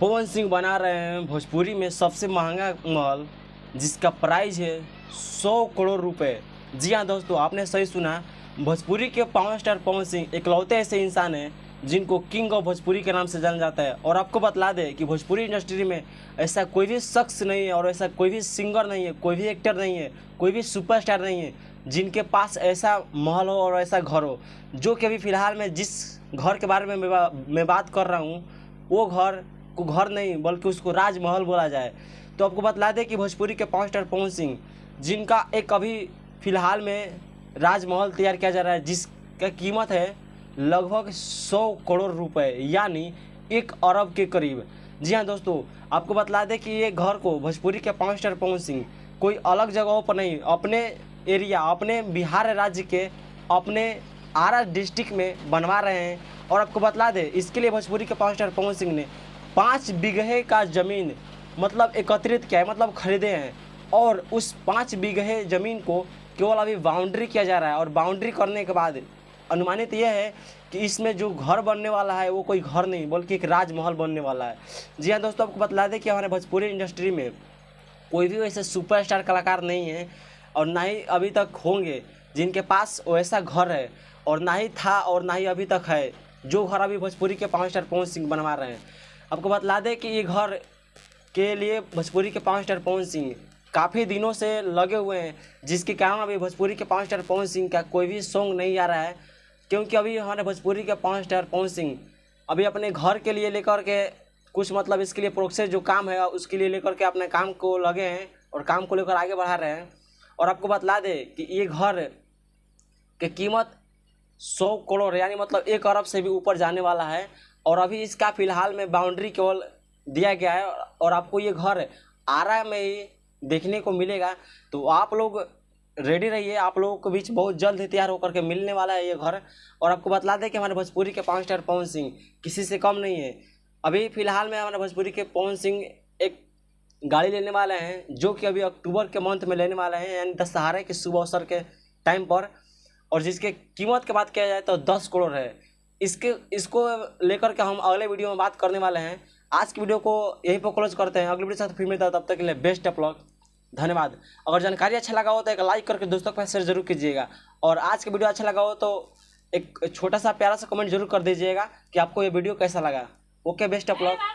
पवन सिंह बना रहे हैं भोजपुरी में सबसे महंगा महल, जिसका प्राइस है 100 करोड़ रुपए। जी हाँ दोस्तों, आपने सही सुना। भोजपुरी के पावर स्टार पवन सिंह इकलौते ऐसे इंसान हैं जिनको किंग ऑफ भोजपुरी के नाम से जाना जाता है। और आपको बतला दें कि भोजपुरी इंडस्ट्री में ऐसा कोई भी शख्स नहीं है और ऐसा कोई भी सिंगर नहीं है, कोई भी एक्टर नहीं है, कोई भी सुपरस्टार नहीं है जिनके पास ऐसा महल हो और ऐसा घर हो। जो कि अभी फ़िलहाल में जिस घर के बारे में मैं बात कर रहा हूँ, वो घर को घर नहीं बल्कि उसको राजमहल बोला जाए। तो आपको बतला दें कि भोजपुरी के पावर स्टार पवन सिंह, जिनका एक अभी फ़िलहाल में राजमहल तैयार किया जा रहा है, जिसका कीमत है लगभग 100 करोड़ रुपए, यानी 1 अरब के करीब। जी हाँ दोस्तों, आपको बतला दें कि ये घर को भोजपुरी के पावर स्टार पवन सिंह कोई अलग जगहों पर नहीं, अपने एरिया, अपने बिहार राज्य के अपने आरा डिस्ट्रिक्ट में बनवा रहे हैं। और आपको बतला दें, इसके लिए भोजपुरी के पावर स्टार पवन सिंह ने 5 बीघे का ज़मीन मतलब एकत्रित किया है, मतलब खरीदे हैं। और उस 5 बीघे ज़मीन को केवल अभी बाउंड्री किया जा रहा है। और बाउंड्री करने के बाद अनुमानित यह है कि इसमें जो घर बनने वाला है वो कोई घर नहीं बल्कि एक राजमहल बनने वाला है। जी हाँ दोस्तों, आपको बतला दें कि हमारे भोजपुरी इंडस्ट्री में कोई भी वैसे सुपरस्टार कलाकार नहीं है और ना ही अभी तक होंगे जिनके पास वैसा घर है, और ना ही था और ना ही अभी तक है जो घर अभी भोजपुरी के पावर स्टार पवन सिंह बनवा रहे हैं। आपको बतला दें कि ये घर के लिए भोजपुरी के पावर स्टार पवन सिंह काफ़ी दिनों से लगे हुए हैं, जिसके कारण अभी भोजपुरी के पावर स्टार पवन सिंह का कोई भी सॉन्ग नहीं आ रहा है। क्योंकि अभी हमारे भोजपुरी के पावर स्टार पवन सिंह अभी अपने घर के लिए लेकर के कुछ मतलब इसके लिए प्रोसेस जो काम है उसके लिए लेकर के अपने काम को लगे हैं और काम को लेकर आगे बढ़ा रहे हैं। और आपको बतला दें कि ये घर की कीमत 100 करोड़ यानी मतलब 1 अरब से भी ऊपर जाने वाला है। और अभी इसका फ़िलहाल में बाउंड्री केवल दिया गया है और आपको ये घर आरा में ही देखने को मिलेगा। तो आप लोग रेडी रहिए, आप लोगों के बीच बहुत जल्द ही तैयार होकर के मिलने वाला है ये घर। और आपको बतला दें कि हमारे भोजपुरी के पावर स्टार पवन सिंह किसी से कम नहीं है। अभी फ़िलहाल में हमारे भोजपुरी के पवन सिंह एक गाड़ी लेने वाले हैं, जो कि अभी अक्टूबर के मंथ में लेने वाले हैं, यानी दशहरे के शुभ अवसर के टाइम पर। और जिसके कीमत की बात किया जाए तो 10 करोड़ है। इसको लेकर के हम अगले वीडियो में बात करने वाले हैं। आज की वीडियो को यहीं पर क्लोज करते हैं, अगले वीडियो के साथ फिर मिलता है। तब तक के लिए बेस्ट ऑफ लक, धन्यवाद। अगर जानकारी अच्छा लगा हो तो एक लाइक करके दोस्तों के पास शेयर जरूर कीजिएगा। और आज का वीडियो अच्छा लगा हो तो एक छोटा सा प्यारा सा कमेंट जरूर कर दीजिएगा कि आपको ये वीडियो कैसा लगा। Okay, best of luck.